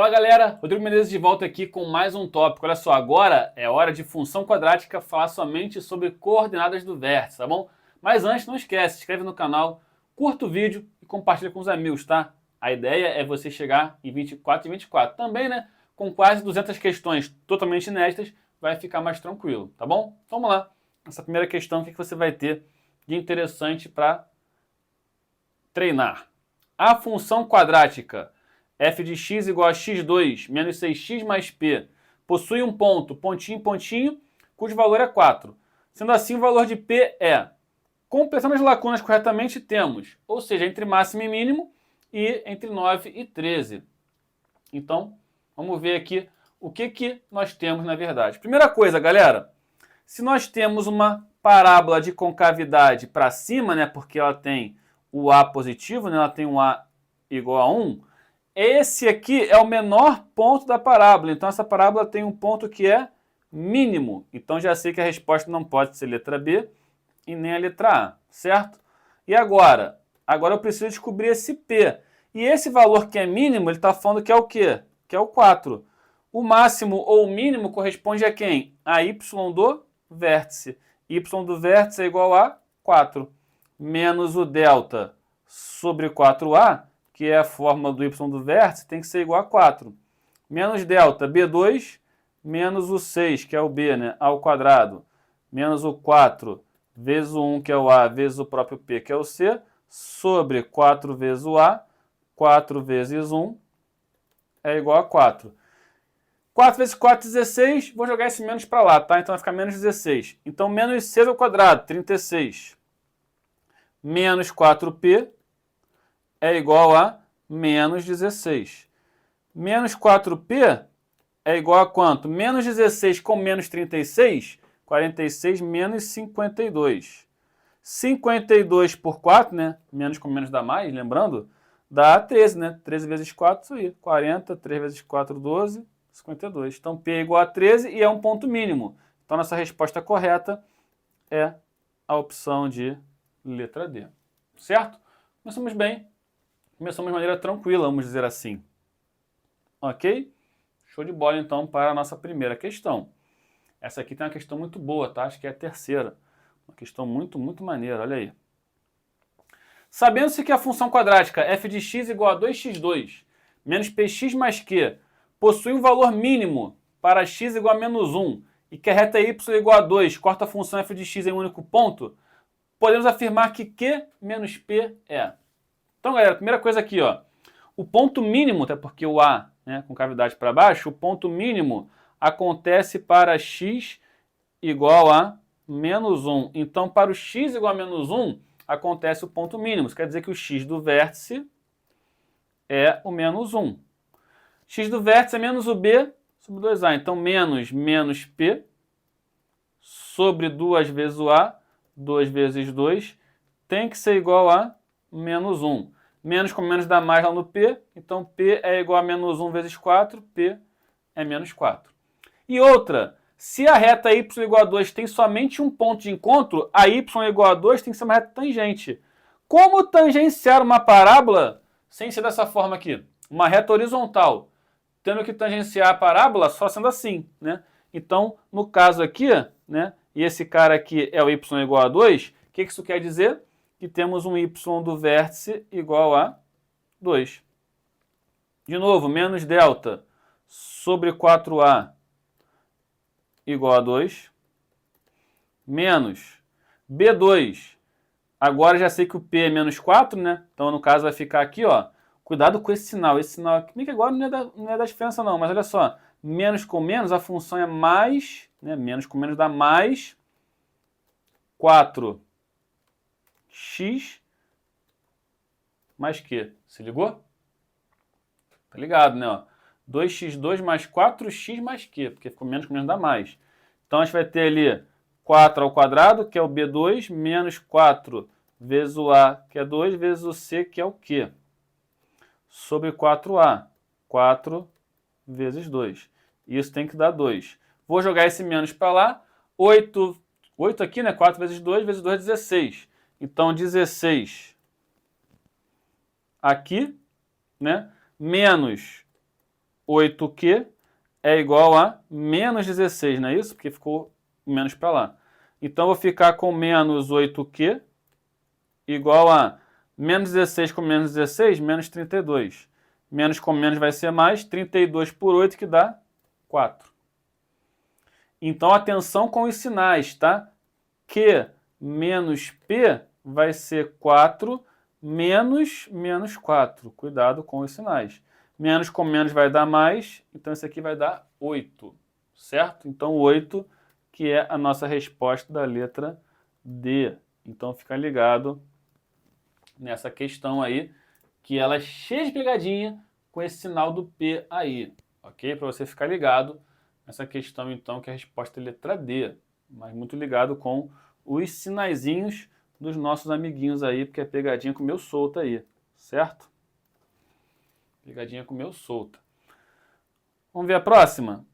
Fala galera, Rodrigo Menezes de volta aqui com mais um tópico. Olha só, agora é hora de função quadrática falar somente sobre coordenadas do vértice, tá bom? Mas antes, não esquece, se inscreve no canal, curta o vídeo e compartilha com os amigos, tá? A ideia é você chegar em 24 e 24. Também, né, com quase 200 questões totalmente inéditas, vai ficar mais tranquilo, tá bom? Vamos lá. Essa primeira questão, o que você vai ter de interessante para treinar? A função quadrática f de x igual a x2 menos 6x mais p possui um ponto, pontinho, pontinho, cujo valor é 4. Sendo assim, o valor de p é... Completando as lacunas corretamente, temos, ou seja, entre máximo e mínimo e entre 9 e 13. Então, vamos ver aqui o que nós temos na verdade. Primeira coisa, galera, se nós temos uma parábola de concavidade para cima, né, porque ela tem o a positivo, né, ela tem um a igual a 1, esse aqui é o menor ponto da parábola. Então, essa parábola tem um ponto que é mínimo. Então, já sei que a resposta não pode ser letra B e nem a letra A, certo? E agora? Agora eu preciso descobrir esse P. E esse valor que é mínimo, ele está falando que é o quê? Que é o 4. O máximo ou o mínimo corresponde a quem? A y do vértice. Y do vértice é igual a 4. Menos o delta sobre 4A, que é a fórmula do y do vértice, tem que ser igual a 4. Menos delta, B2, menos o 6, que é o B, né, ao quadrado, menos o 4, vezes o 1, que é o A, vezes o próprio P, que é o C, sobre 4 vezes o A, 4 vezes 1, é igual a 4. 4 vezes 4, 16, vou jogar esse menos para lá, tá? Então vai ficar menos 16. Então, menos 6 ao quadrado, 36. Menos 4P, é igual a menos 16. Menos 4P é igual a quanto? Menos 16 com menos 36, 46 menos 52. 52 por 4, né? Menos com menos dá mais, lembrando, dá 13, né? 13 vezes 4, isso aí. 40, 3 vezes 4, 12, 52. Então, P é igual a 13 e é um ponto mínimo. Então, nossa resposta correta é a opção de letra D. Certo? Começamos bem. Começamos de maneira tranquila, vamos dizer assim. Ok? Show de bola, então, para a nossa primeira questão. Essa aqui tem uma questão muito boa, tá? Acho que é a terceira. Uma questão muito maneira, olha aí. Sabendo-se que a função quadrática f de x igual a 2x2 menos px mais q possui um valor mínimo para x igual a menos 1 e que a reta y igual a 2 corta a função f de x em um único ponto, podemos afirmar que q menos p é... Então, galera, a primeira coisa aqui, ó, o ponto mínimo, até porque o A, né, com cavidade para baixo, o ponto mínimo acontece para x igual a menos 1. Então, para o x igual a menos 1, acontece o ponto mínimo. Isso quer dizer que o x do vértice é o menos 1. X do vértice é menos o B sobre 2A. Então, menos P sobre 2 vezes o A, 2 vezes 2, tem que ser igual a menos 1. Menos com menos dá mais lá no P, então P é igual a menos 1 vezes 4, P é menos 4. E outra, se a reta y igual a 2 tem somente um ponto de encontro, a y igual a 2 tem que ser uma reta tangente. Como tangenciar uma parábola sem ser dessa forma aqui? Uma reta horizontal, tendo que tangenciar a parábola só sendo assim, né? Então, no caso aqui, né, e esse cara aqui é o y igual a 2, o que isso quer dizer? Que temos um y do vértice igual a 2. De novo, menos delta sobre 4A igual a 2. Menos B2. Agora já sei que o P é menos 4, né? Então, no caso, vai ficar aqui, ó. Cuidado com esse sinal. Esse sinal aqui, que agora não é da diferença, não. Mas olha só. Menos com menos, a função é mais, né? Menos com menos dá mais 4x mais Q. Se ligou? Tá ligado, né? Ó. 2x2 mais 4x mais Q, porque ficou menos com menos dá mais. Então, a gente vai ter ali 4 ao quadrado, que é o B2, menos 4 vezes o A, que é 2, vezes o C, que é o Q. Sobre 4A. 4 vezes 2. Isso tem que dar 2. Vou jogar esse menos para lá. 8 aqui, né? 4 vezes 2 é 16. Então, 16 aqui, né? Menos 8Q é igual a menos 16, não é isso? Porque ficou menos para lá. Então, eu vou ficar com menos 8Q igual a menos 16 com menos 16, menos 32. Menos com menos vai ser mais, 32 por 8 que dá 4. Então, atenção com os sinais, tá? Q menos P vai ser 4 menos 4. Cuidado com os sinais. Menos com menos vai dar mais, então isso aqui vai dar 8, certo? Então, 8, que é a nossa resposta da letra D. Então, fica ligado nessa questão aí, que ela é cheia de pegadinha com esse sinal do P aí, ok? Para você ficar ligado nessa questão, então, que a resposta é letra D, mas muito ligado com os sinaizinhos dos nossos amiguinhos aí, porque é pegadinha comeu solta aí, certo? Pegadinha comeu solta. Vamos ver a próxima?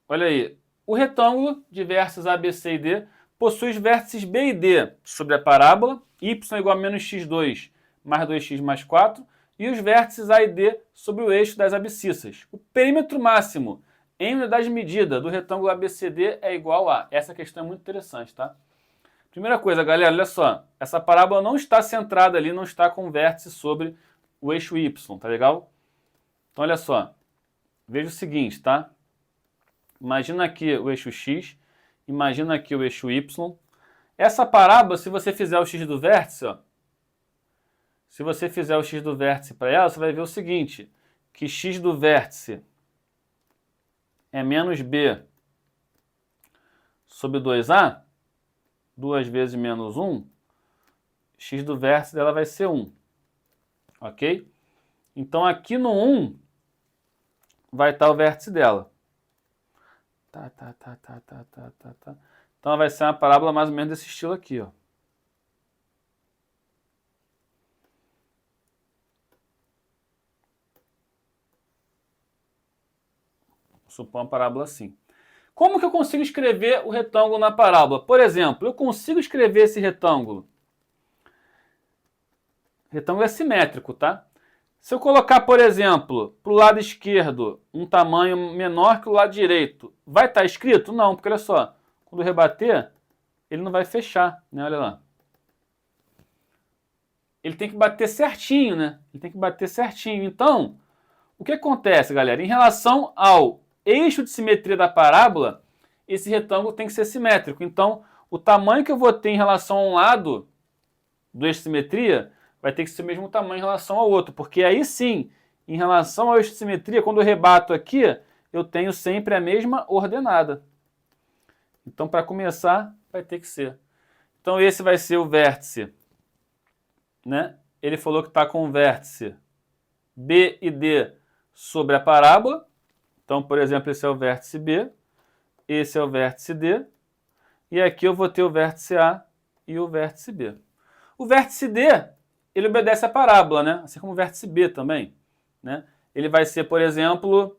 Olha aí. O retângulo de vértices A, B, C e D possui os vértices B e D sobre a parábola, y igual a menos x2 mais 2x mais 4, e os vértices A e D sobre o eixo das abscissas. O perímetro máximo em unidade de medida do retângulo ABCD é igual a... Essa questão é muito interessante, tá? Primeira coisa, galera, olha só. Essa parábola não está centrada ali, não está com vértice sobre o eixo Y, tá legal? Então, olha só. Veja o seguinte, tá? Imagina aqui o eixo X, imagina aqui o eixo Y. Essa parábola, se você fizer o X do vértice, ó, se você fizer o X do vértice para ela, você vai ver o seguinte, que X do vértice é menos B sobre 2A, 2 vezes menos 1, X do vértice dela vai ser 1, ok? Então, aqui no 1 vai estar o vértice dela. Então, vai ser uma parábola mais ou menos desse estilo aqui, ó. Supor uma parábola assim. Como que eu consigo escrever o retângulo na parábola? Por exemplo, eu consigo escrever esse retângulo. O retângulo é simétrico, tá? Se eu colocar, por exemplo, para o lado esquerdo um tamanho menor que o lado direito, vai estar escrito? Não, porque olha só, quando eu rebater, ele não vai fechar, né? Olha lá. Ele tem que bater certinho, né? Ele tem que bater certinho. Então, o que acontece, galera? Em relação ao eixo de simetria da parábola, esse retângulo tem que ser simétrico. Então, o tamanho que eu vou ter em relação a um lado do eixo de simetria vai ter que ser o mesmo tamanho em relação ao outro. Porque aí sim, em relação ao eixo de simetria, quando eu rebato aqui, eu tenho sempre a mesma ordenada. Então, para começar, vai ter que ser. Então, esse vai ser o vértice, né? Ele falou que está com o vértice B e D sobre a parábola. Então, por exemplo, esse é o vértice B, esse é o vértice D, e aqui eu vou ter o vértice A e o vértice B. O vértice D, ele obedece à parábola, né? Assim como o vértice B também, né? Ele vai ser, por exemplo,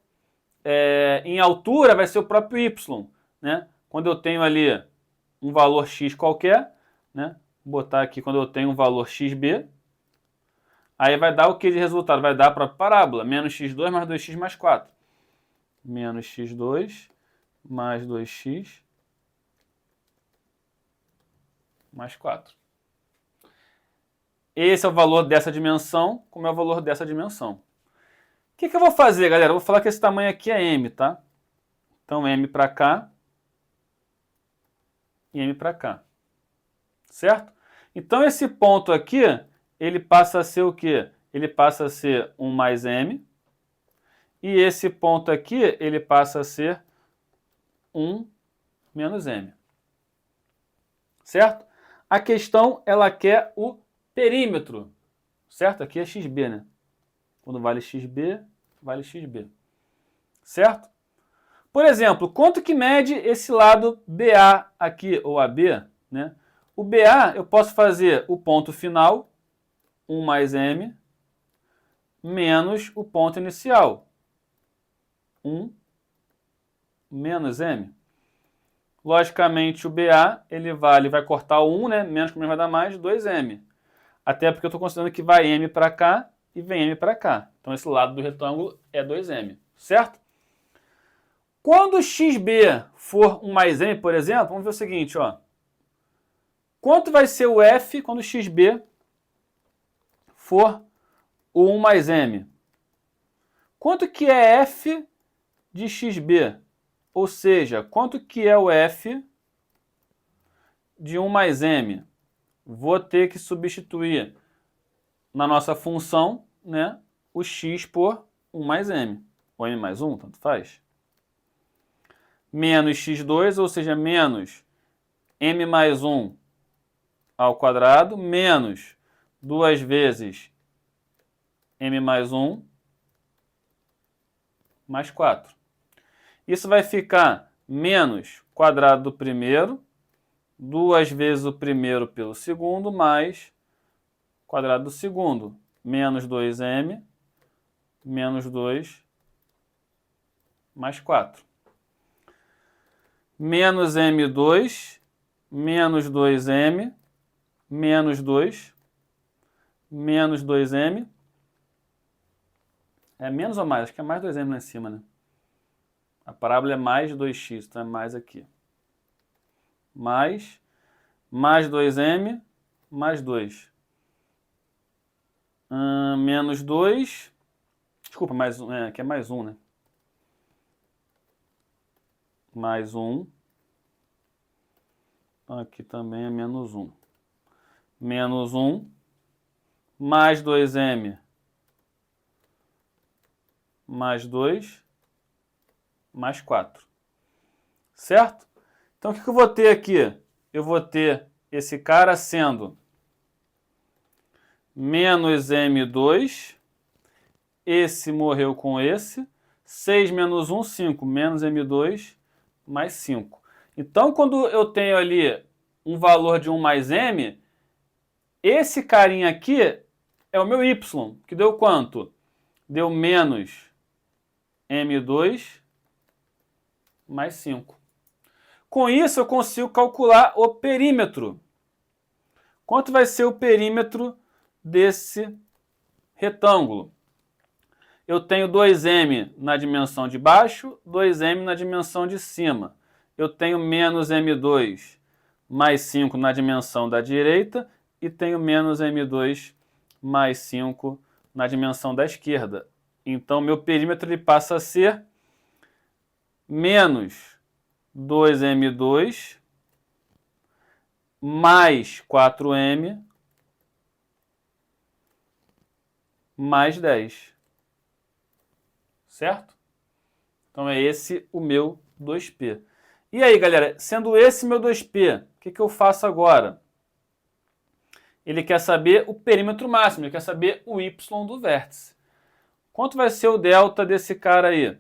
em altura vai ser o próprio Y, né? Quando eu tenho ali um valor x qualquer, né? Vou botar aqui quando eu tenho um valor xb, aí vai dar o que de resultado? Vai dar a própria parábola, menos x2 mais 2x mais 4. Menos x2 mais 2x mais 4. Esse é o valor dessa dimensão, como é o valor dessa dimensão. O que eu vou fazer, galera? Eu vou falar que esse tamanho aqui é m, tá? Então, m para cá e m para cá. Certo? Então, esse ponto aqui, ele passa a ser o quê? Ele passa a ser 1 mais m. E esse ponto aqui, ele passa a ser 1 menos m. Certo? A questão, ela quer o perímetro. Certo? Aqui é xb, né? Quando vale xb, vale xb. Certo? Por exemplo, quanto que mede esse lado BA aqui, ou AB, né? O BA, eu posso fazer o ponto final, 1 mais m, menos o ponto inicial, 1 menos m. Logicamente, o BA, ele vai cortar o 1, né? Menos que menos vai dar mais, 2m. Até porque eu estou considerando que vai m para cá e vem m para cá. Então esse lado do retângulo é 2m, certo? Quando xb for 1 mais m, por exemplo, vamos ver o seguinte, ó. Quanto vai ser o f quando xb for o 1 mais m? Quanto que é f de xb? Ou seja, quanto que é o f de 1 mais m? Vou ter que substituir na nossa função, né, o x por 1 mais m, ou m mais 1, tanto faz. Menos x2, ou seja, menos m mais 1 ao quadrado, menos 2 vezes m mais 1, mais 4. Isso vai ficar menos quadrado do primeiro, 2 vezes o primeiro pelo segundo, mais quadrado do segundo, menos 2m, menos 2, mais 4. Menos m2, menos 2m, menos 2, menos 2m. É menos ou mais? Acho que é mais 2m lá em cima, né? A parábola é mais 2x, então é mais aqui. Mais 2m, mais 2. Menos 2. Desculpa, mais 1, aqui é mais 1, né? Mais 1. Aqui também é menos 1. Menos 1. Mais 2m. Mais 2. Mais 4. Certo? Então, o que eu vou ter aqui? Eu vou ter esse cara sendo menos m2. Esse morreu com esse. 6 menos 1, 5. Menos m2, mais 5. Então, quando eu tenho ali um valor de 1 mais m, esse carinha aqui é o meu y, que deu quanto? Deu menos m2 mais 5. Com isso, eu consigo calcular o perímetro. Quanto vai ser o perímetro desse retângulo? Eu tenho 2m na dimensão de baixo, 2m na dimensão de cima. Eu tenho menos m2 mais 5 na dimensão da direita e tenho menos m2 mais 5 na dimensão da esquerda. Então, meu perímetro ele passa a ser menos 2m2 mais 4m mais 10. Certo? Então é esse o meu 2P. E aí, galera, sendo esse meu 2P, o que eu faço agora? Ele quer saber o perímetro máximo, ele quer saber o y do vértice. Quanto vai ser o delta desse cara aí?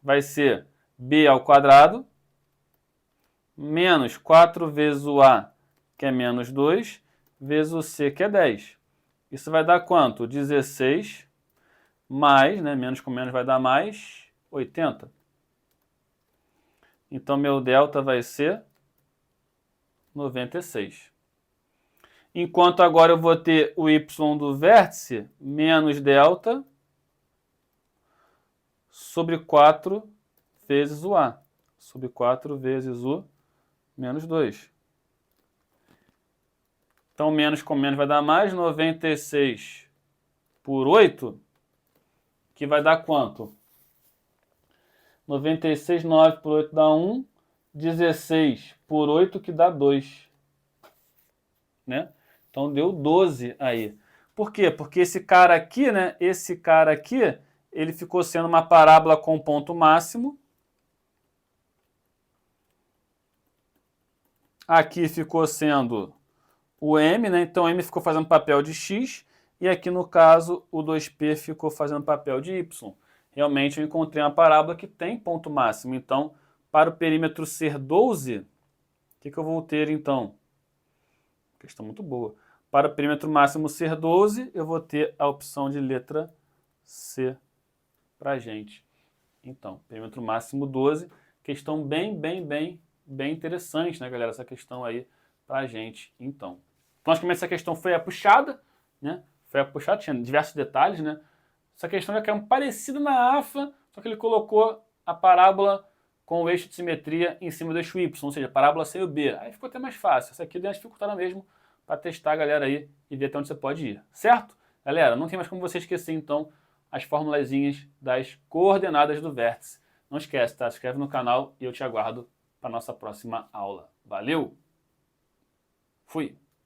Vai ser b ao quadrado menos 4 vezes o a, que é menos 2, vezes o c, que é 10. Isso vai dar quanto? 16 mais, né, menos com menos vai dar mais, 80. Então, meu delta vai ser 96. Enquanto agora eu vou ter o y do vértice menos delta sobre 4 vezes o a. Sobre 4 vezes o menos 2. Então, menos com menos vai dar mais, 96 por 8, que vai dar quanto? 96, 9 por 8 dá 1, 16 por 8 que dá 2. Né? Então deu 12 aí. Por quê? Porque esse cara aqui, né? Esse cara aqui, ele ficou sendo uma parábola com ponto máximo. Aqui ficou sendo o m, né? Então m ficou fazendo papel de x. E aqui no caso o 2p ficou fazendo papel de y. Realmente eu encontrei uma parábola que tem ponto máximo. Então, para o perímetro ser 12, o que eu vou ter então? Questão muito boa. Para o perímetro máximo ser 12, eu vou ter a opção de letra C para a gente. Então, perímetro máximo 12. Questão bem interessante, né, galera? Essa questão aí para a gente, então. Logicamente, essa questão foi puxada, né? foi puxado, tinha diversos detalhes, né? Essa questão já caiu parecida na AFA, só que ele colocou a parábola com o eixo de simetria em cima do eixo Y, ou seja, parábola C e o B. Aí ficou até mais fácil. Essa aqui deu uma dificultada mesmo para testar a galera aí e ver até onde você pode ir, certo? Galera, não tem mais como você esquecer, então, as formulazinhas das coordenadas do vértice. Não esquece, tá? Se inscreve no canal e eu te aguardo para nossa próxima aula. Valeu! Fui!